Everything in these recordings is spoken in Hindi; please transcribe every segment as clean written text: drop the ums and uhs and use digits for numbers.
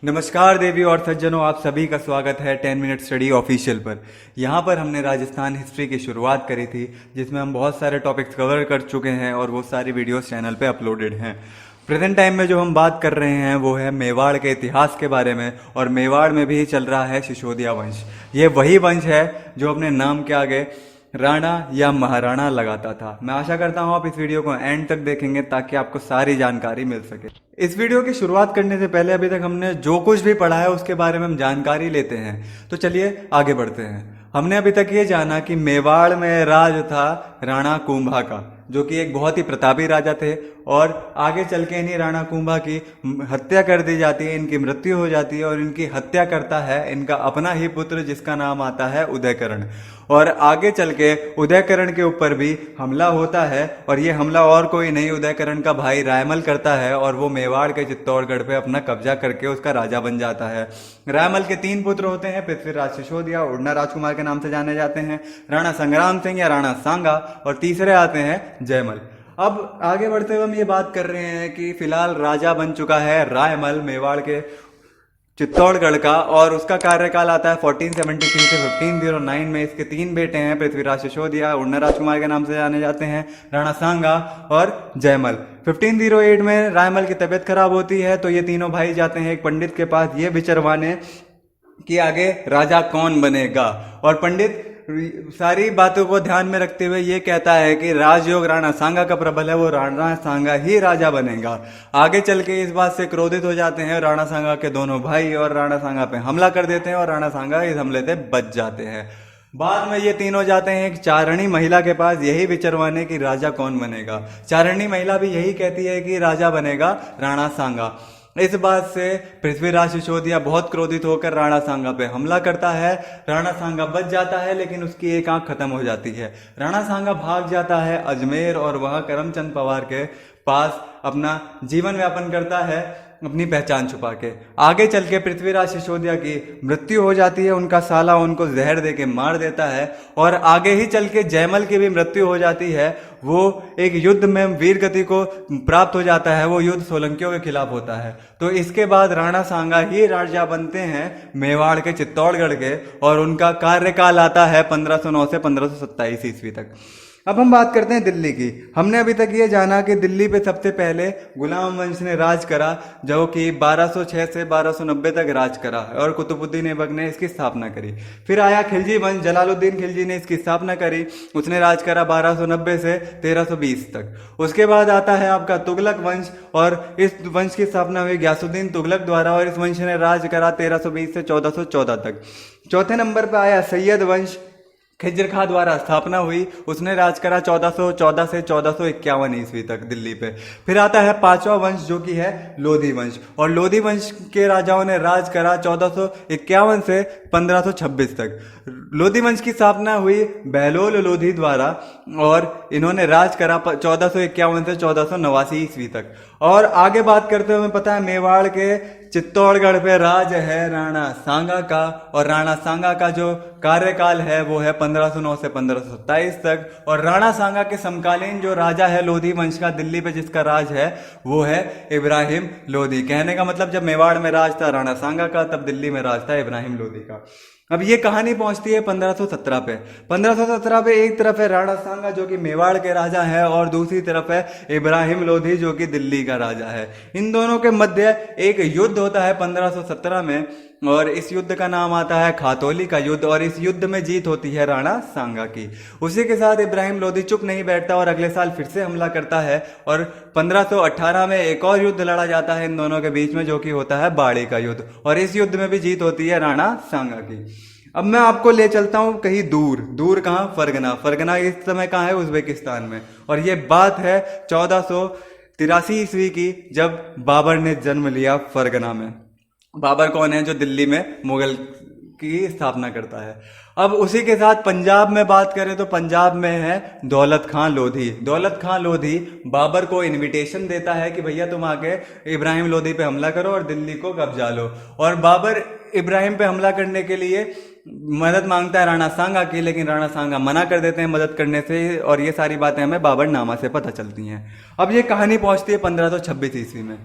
नमस्कार देवी और सज्जनों, आप सभी का स्वागत है 10 मिनट स्टडी ऑफिशियल पर। यहाँ पर हमने राजस्थान हिस्ट्री की शुरुआत करी थी, जिसमें हम बहुत सारे टॉपिक्स कवर कर चुके हैं और वो सारी वीडियोस चैनल पे अपलोडेड हैं। प्रेजेंट टाइम में जो हम बात कर रहे हैं वो है मेवाड़ के इतिहास के बारे में, और मेवाड़ में भी चल रहा है सिसोदिया वंश। ये वही वंश है जो अपने नाम के आगे राणा या महाराणा लगाता था। मैं आशा करता हूँ आप इस वीडियो को एंड तक देखेंगे ताकि आपको सारी जानकारी मिल सके। इस वीडियो की शुरुआत करने से पहले अभी तक हमने जो कुछ भी पढ़ा है उसके बारे में हम जानकारी लेते हैं। तो चलिए आगे बढ़ते हैं। हमने अभी तक ये जाना कि मेवाड़ में राज था राणा कुंभा का, जो कि एक बहुत ही प्रतापी राजा थे, और आगे चल के इन्हीं राणा कुंभा की हत्या कर दी जाती है, इनकी मृत्यु हो जाती है, और इनकी हत्या करता है इनका अपना ही पुत्र जिसका नाम आता है उदयकरण। और आगे चल के उदयकरण के ऊपर भी हमला होता है, और ये हमला और कोई नहीं उदयकरण का भाई रायमल करता है, और वो मेवाड़ के चित्तौड़गढ़ पे अपना कब्जा करके उसका राजा बन जाता है। रायमल के 3 पुत्र होते हैं, पृथ्वीराज सिसोदिया, उड़ना राजकुमार के नाम से जाने जाते हैं, राणा संग्राम सिंह या राणा सांगा, और तीसरे आते हैं जयमल। अब आगे बढ़ते हुए हम ये बात कर रहे हैं कि फिलहाल राजा बन चुका है रायमल मेवाड़ के चित्तौड़गढ़ का, और उसका कार्यकाल आता है 1473 से 1509 में। इसके 3 बेटे हैं, पृथ्वीराज सिसोदिया, उड़ना राजकुमार के नाम से जाने जाते हैं, राणा सांगा और जयमल। 1508 में रायमल की तबीयत खराब होती है, तो ये तीनों भाई जाते हैं एक पंडित के पास ये विचरवाने कि आगे राजा कौन बनेगा। और पंडित सारी बातों को ध्यान में रखते हुए ये कहता है कि राजयोग राणा सांगा का प्रबल है, वो राणा सांगा ही राजा बनेगा। आगे चल के इस बात से क्रोधित हो जाते हैं राणा सांगा के दोनों भाई, और राणा सांगा पे हमला कर देते हैं, और राणा सांगा इस हमले से बच जाते हैं। बाद में ये तीनों जाते हैं एक चारणी महिला के पास यही विचरवाने की राजा कौन बनेगा। चारणी महिला भी यही कहती है कि राजा बनेगा राणा सांगा। इस बात से पृथ्वीराज सिसोदिया बहुत क्रोधित होकर राणा सांगा पे हमला करता है। राणा सांगा बच जाता है, लेकिन उसकी एक आंख खत्म हो जाती है। राणा सांगा भाग जाता है अजमेर, और वहां करमचंद पवार के पास अपना जीवन यापन करता है, अपनी पहचान छुपा के। आगे चल के पृथ्वीराज सिसोदिया की मृत्यु हो जाती है, उनका साला उनको जहर दे के मार देता है, और आगे ही चल के जयमल की भी मृत्यु हो जाती है। वो एक युद्ध में वीर गति को प्राप्त हो जाता है, वो युद्ध सोलंकियों के खिलाफ होता है। तो इसके बाद राणा सांगा ही राजा बनते हैं मेवाड़ के चित्तौड़गढ़ के, और उनका कार्यकाल आता है 1509 से 1527 ईस्वी तक। अब हम बात करते हैं दिल्ली की। हमने अभी तक ये जाना कि दिल्ली पे सबसे पहले गुलाम वंश ने राज करा, जो कि 1206 से 1290 तक राज करा, और कुतुबुद्दीन ऐबक ने इसकी स्थापना करी। फिर आया खिलजी वंश, जलालुद्दीन खिलजी ने इसकी स्थापना करी, उसने राज करा 1290 से 1320 तक। उसके बाद आता है आपका तुगलक वंश, और इस वंश की स्थापना हुई गयासुद्दीन तुगलक द्वारा, और इस वंश ने राज करा 1320 से 1414 तक। चौथे नंबर पर आया सैयद वंश, खिज्र खां द्वारा स्थापना हुई, उसने राज करा 1414 से 1451 ईस्वी तक दिल्ली पे। फिर आता है 5वां वंश, जो कि है लोधी वंश, और लोधी वंश के राजाओं ने राज करा 1451 से 1526 तक। लोधी वंश की स्थापना हुई बहलोल लोधी द्वारा, और इन्होंने राज करा 1451 से 1489 ईस्वी तक। और आगे बात करते हुए पता है मेवाड़ के चित्तौड़गढ़ पे राज है राणा सांगा का, और राणा सांगा का जो कार्यकाल है वो है 1509 से 1527 तक। और राणा सांगा के समकालीन जो राजा है लोधी वंश का दिल्ली पे जिसका राज है वो है इब्राहिम लोधी। कहने का मतलब जब मेवाड़ में राज था राणा सांगा का, तब दिल्ली में राज था इब्राहिम लोधी का। अब ये कहानी पहुंचती है 1517 पे। 1517 पे एक तरफ है राणा सांगा जो कि मेवाड़ के राजा है, और दूसरी तरफ है इब्राहिम लोधी जो कि दिल्ली का राजा है। इन दोनों के मध्य एक युद्ध होता है 1517 में, और इस युद्ध का नाम आता है खातौली का युद्ध, और इस युद्ध में जीत होती है राणा सांगा की। उसी के साथ इब्राहिम लोधी चुप नहीं बैठता, और अगले साल फिर से हमला करता है, और 1518 में एक और युद्ध लड़ा जाता है इन दोनों के बीच में, जो कि होता है बाड़ी का युद्ध, और इस युद्ध में भी जीत होती है राणा सांगा की। अब मैं आपको ले चलता हूं कहीं दूर दूर, कहां? फरगना। फरगना इस समय कहां है? उज्बेकिस्तान में। और ये बात है 1483 ईस्वी की, जब बाबर ने जन्म लिया फरगना में। बाबर कौन है? जो दिल्ली में मुगल की स्थापना करता है। अब उसी के साथ पंजाब में बात करें तो पंजाब में है दौलत खां लोधी। दौलत खां लोधी बाबर को इनविटेशन देता है कि भैया तुम आके इब्राहिम लोधी पे हमला करो और दिल्ली को कब्जा लो। और बाबर इब्राहिम पे हमला करने के लिए मदद मांगता है राणा सांगा की, लेकिन राणा सांगा मना कर देते हैं मदद करने से, और ये सारी बातें हमें बाबरनामा से पता चलती हैं। अब ये कहानी पहुंचती है 1526 ईस्वी में।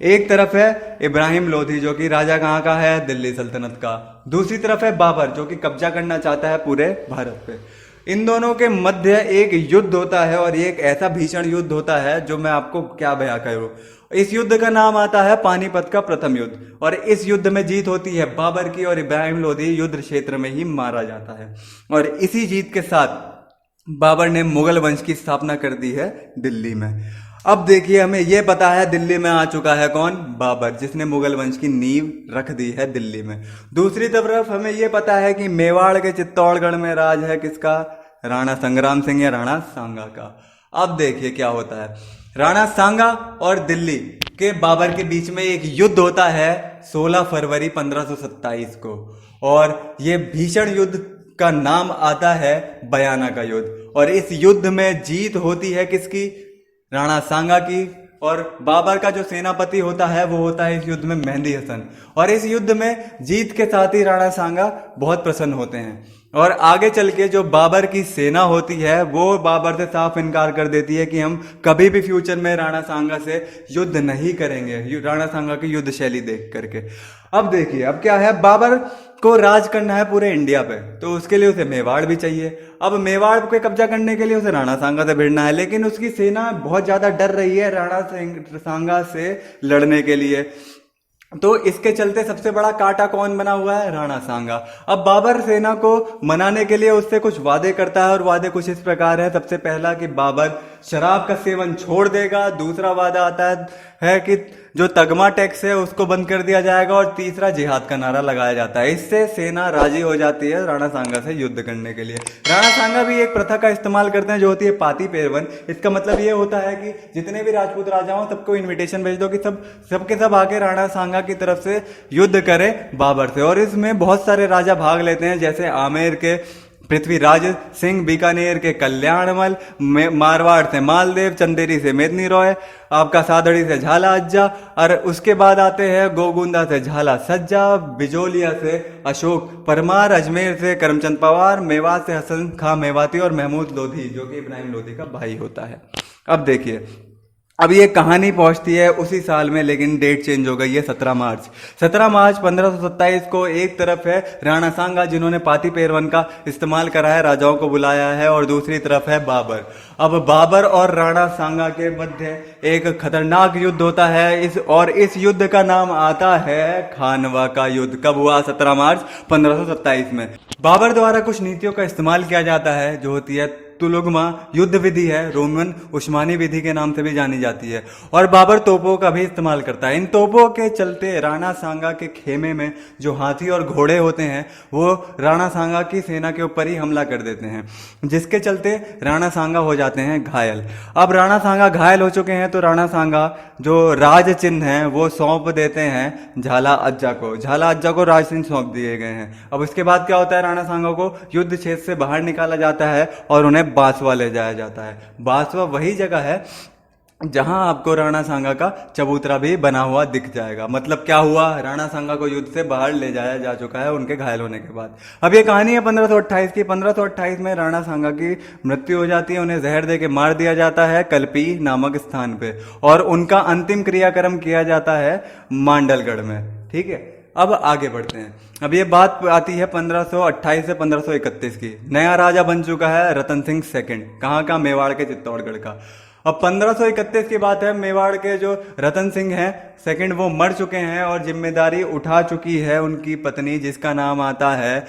एक तरफ है इब्राहिम लोधी जो कि राजा कहाँ का है, दिल्ली सल्तनत का। दूसरी तरफ है बाबर जो कि कब्जा करना चाहता है पूरे भारत पे। इन दोनों के मध्य एक युद्ध होता है और ये एक ऐसा भीषण युद्ध होता है जो मैं आपको क्या बयां करूं। इस युद्ध का नाम आता है पानीपत का प्रथम युद्ध, और इस युद्ध में जीत होती है बाबर की और इब्राहिम लोधी युद्ध क्षेत्र में ही मारा जाता है। और इसी जीत के साथ बाबर ने मुगल वंश की स्थापना कर दी है दिल्ली में। अब देखिए, हमें यह पता है दिल्ली में आ चुका है कौन, बाबर, जिसने मुगल वंश की नींव रख दी है दिल्ली में। दूसरी तरफ हमें यह पता है कि मेवाड़ के चित्तौड़गढ़ में राज है किसका, राणा संग्राम सिंह या राणा सांगा का। अब देखिए क्या होता है, राणा सांगा और दिल्ली के बाबर के बीच में एक युद्ध होता है 16 फरवरी 1527 को, और ये भीषण युद्ध का नाम आता है बयाना का युद्ध। और इस युद्ध में जीत होती है किसकी, राणा सांगा की, और बाबर का जो सेनापति होता है वो होता है इस युद्ध में मेहंदी हसन। और इस युद्ध में जीत के साथ ही राणा सांगा बहुत प्रसन्न होते हैं, और आगे चल के जो बाबर की सेना होती है वो बाबर से साफ इनकार कर देती है कि हम कभी भी फ्यूचर में राणा सांगा से युद्ध नहीं करेंगे, राणा सांगा की युद्ध शैली देख करके। अब देखिए, अब क्या है, बाबर को राज करना है पूरे इंडिया पे, तो उसके लिए उसे मेवाड़ भी चाहिए। अब मेवाड़ पे कब्जा करने के लिए उसे राणा सांगा से भिड़ना है, लेकिन उसकी सेना बहुत ज्यादा डर रही है राणा सांगा से लड़ने के लिए। तो इसके चलते सबसे बड़ा कांटा कौन बना हुआ है, राणा सांगा। अब बाबर सेना को मनाने के लिए उससे कुछ वादे करता है, और वादे कुछ इस प्रकार है। सबसे पहला कि बाबर शराब का सेवन छोड़ देगा। दूसरा वादा आता है कि जो तगमा टैक्स है उसको बंद कर दिया जाएगा, और तीसरा जिहाद का नारा लगाया जाता है। इससे सेना राजी हो जाती है राणा सांगा से युद्ध करने के लिए। राणा सांगा भी एक प्रथा का इस्तेमाल करते हैं जो होती है पाती पेरवन। इसका मतलब ये होता है कि जितने भी राजपूत राजा हों सबको इन्विटेशन भेज दो कि सबके सब आके राणा सांगा की तरफ से युद्ध करें बाबर से। और इसमें बहुत सारे राजा भाग लेते हैं, जैसे आमेर के पृथ्वीराज सिंह, बीकानेर के कल्याणमल, मारवाड़ से मालदेव, चंदेरी से मेदिनी रॉय, आपका सादड़ी से झाला अज्जा, और उसके बाद आते हैं गोगुंदा से झाला सज्जा, बिजोलिया से अशोक परमार, अजमेर से करमचंद पवार, मेवात से हसन खां मेवाती, और महमूद लोधी जो कि इब्राहिम लोधी का भाई होता है। अब देखिए, अब ये कहानी पहुंचती है उसी साल में, लेकिन डेट चेंज हो गई है 17 मार्च। 17 मार्च 1527 को एक तरफ है राणा सांगा जिन्होंने पाती पेरवन का इस्तेमाल करा है, राजाओं को बुलाया है, और दूसरी तरफ है बाबर। अब बाबर और राणा सांगा के मध्य एक खतरनाक युद्ध होता है, इस युद्ध का नाम आता है खानवा का युद्ध। कब हुआ, 17 मार्च 1527 में। बाबर द्वारा कुछ नीतियों का इस्तेमाल किया जाता है जो होती है तुलुगमा युद्ध विधि है, रोमन उस्मानी विधि के नाम से भी जानी जाती है, और बाबर तोपों का भी इस्तेमाल करता है। इन तोपों के चलते राणा सांगा के खेमे में जो हाथी और घोड़े होते हैं वो राणा सांगा की सेना के ऊपर ही हमला कर देते हैं, जिसके चलते राणा सांगा हो जाते हैं घायल। अब राणा सांगा घायल हो चुके हैं तो राणा सांगा जो राज चिन्ह है वो सौंप देते हैं झाला अज्जा को। झाला अज्जा को राज चिन्ह सौंप दिए गए हैं। अब इसके बाद क्या होता है, राणा सांगा को युद्ध क्षेत्र से बाहर निकाला जाता है और उन्हें बांसवा ले जाया जाता है। बांसवा वही जगह है जहां आपको राणा सांगा का चबूतरा भी बना हुआ दिख जाएगा। मतलब क्या हुआ, राणा सांगा को युद्ध से बाहर ले जाया जा चुका है उनके घायल होने के बाद। अब ये कहानी है 1528 की। 1528 में राणा सांगा की मृत्यु हो जाती है, उन्हें जहर दे के मार दिया जाता है कल्पी नामक स्थान पे, और उनका अंतिम क्रियाक्रम किया जाता है मांडलगढ़ में। ठीक है, अब आगे बढ़ते हैं। अब ये बात आती है 1528 से 1531 की। नया राजा बन चुका है रतन सिंह सेकंड, कहाँ का, मेवाड़ के चित्तौड़गढ़ का। अब 1531 की बात है, मेवाड़ के जो रतन सिंह हैं सेकंड वो मर चुके हैं, और जिम्मेदारी उठा चुकी है उनकी पत्नी जिसका नाम आता है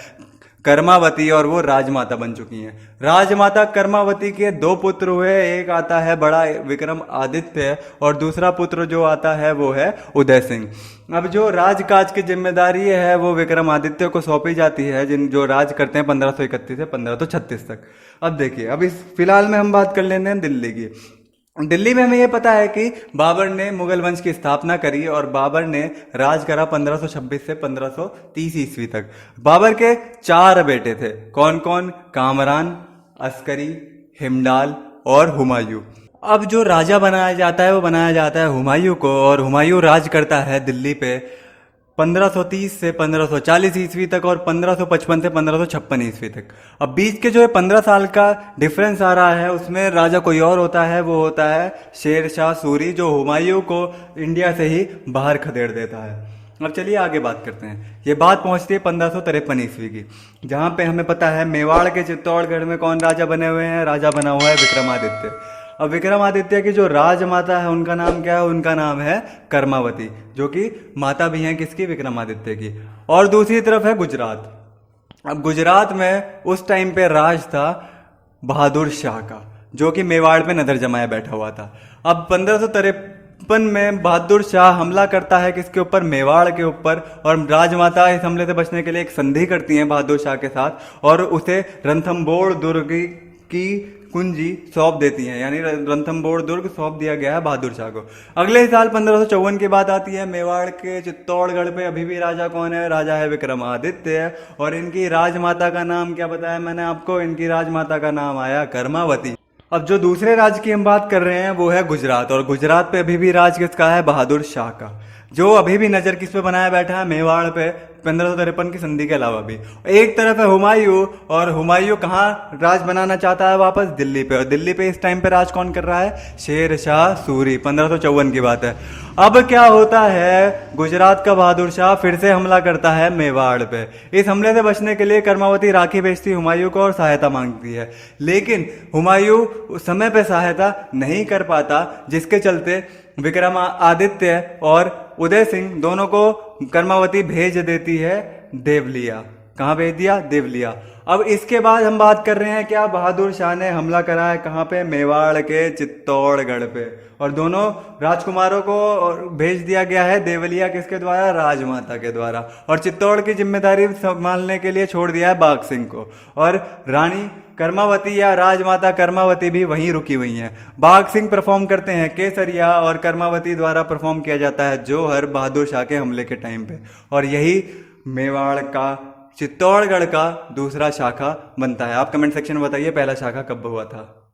कर्मावती, और वो राजमाता बन चुकी हैं। राजमाता कर्मावती के दो पुत्र हुए, एक आता है बड़ा विक्रम आदित्य, और दूसरा पुत्र जो आता है वो है उदय सिंह। अब जो राजकाज की जिम्मेदारी है वो विक्रम आदित्य को सौंपी जाती है, जो राज करते हैं 1531 से 1536 तक। अब देखिए, अब इस फिलहाल में हम बात कर लेते हैं दिल्ली की। दिल्ली में हमें यह पता है कि बाबर ने मुगल वंश की स्थापना करी, और बाबर ने राज करा 1526 से 1530 ईस्वी तक। बाबर के 4 बेटे थे, कौन कौन, कामरान, अस्करी, हिमडाल और हुमायूं। अब जो राजा बनाया जाता है वो बनाया जाता है हुमायूं को, और हुमायूं राज करता है दिल्ली पे 1530 से 1540 ईस्वी तक और 1555 से 1556 ईस्वी तक। अब बीच के जो है 15 साल का डिफरेंस आ रहा है, उसमें राजा कोई और होता है, वो होता है शेर शाह सूरी, जो हुमायूं को इंडिया से ही बाहर खदेड़ देता है। अब चलिए आगे बात करते हैं। ये बात पहुंचती है 1553 ईस्वी की, जहां पे हमें पता है मेवाड़ के चित्तौड़गढ़ में कौन राजा बने हुए हैं, राजा बना हुआ है विक्रमादित्य। अब विक्रमादित्य की जो राजमाता है उनका नाम क्या है, उनका नाम है कर्मावती, जो कि माता भी हैं किसकी, विक्रमादित्य की। और दूसरी तरफ है गुजरात। अब गुजरात में उस टाइम पे राज था बहादुर शाह का, जो कि मेवाड़ पे नजर जमाए बैठा हुआ था। अब 1553 में बहादुर शाह हमला करता है किसके ऊपर, मेवाड़ के ऊपर, और राजमाता इस हमले से बचने के लिए एक संधि करती हैं बहादुर शाह के साथ और उसे रणथंभौर दुर्ग की कुंजी सौंप देती हैं, यानी रणथंभौर दुर्ग सौंप दिया गया है बहादुर शाह को। अगले ही साल 1554 की बात आती है। मेवाड़ के चित्तौड़गढ़ पे अभी भी राजा कौन है, राजा है विक्रमादित्य, और इनकी राजमाता का नाम क्या बताया मैंने आपको, इनकी राजमाता का नाम आया कर्मावती। अब जो दूसरे राज्य की हम बात कर रहे हैं वो है गुजरात, और गुजरात पे अभी भी राज किसका है, बहादुर शाह का, जो अभी भी नजर किस पे बनाया बैठा है, मेवाड़ पे 1553 की संधि के अलावा भी। एक तरफ है हुमायूं, और हुमायूं कहाँ राज बनाना चाहता है वापस, दिल्ली पे, और दिल्ली पे इस टाइम पे राज कौन कर रहा है, शेर शाह सूरी। 1554 की बात है। अब क्या होता है, गुजरात का बहादुर शाह फिर से हमला करता है मेवाड़ पे। इस हमले से बचने के लिए कर्मावती राखी भेजती हुमायूं को और सहायता मांगती है, लेकिन हुमायूं उस समय पे सहायता नहीं कर पाता, जिसके चलते विक्रमादित्य और उदय सिंह दोनों को कर्मावती भेज देती है देवलिया। कहाँ भेज दिया, देवलिया। अब इसके बाद हम बात कर रहे हैं क्या, बहादुर शाह ने हमला करा है कहाँ पे, मेवाड़ के चित्तौड़गढ़ पे, और दोनों राजकुमारों को भेज दिया गया है देवलिया, किसके द्वारा, राजमाता के द्वारा, और चित्तौड़ की जिम्मेदारी संभालने के लिए छोड़ दिया है बाघ सिंह को, और रानी कर्मावती या राजमाता कर्मावती भी वहीं रुकी हुई हैं। बाघ सिंह परफॉर्म करते हैं केसरिया, और कर्मावती द्वारा परफॉर्म किया जाता है जौहर बहादुर शाह के हमले के टाइम पे, और यही मेवाड़ का चित्तौड़गढ़ का दूसरा शाखा बनता है। आप कमेंट सेक्शन में बताइए पहला शाखा कब हुआ था।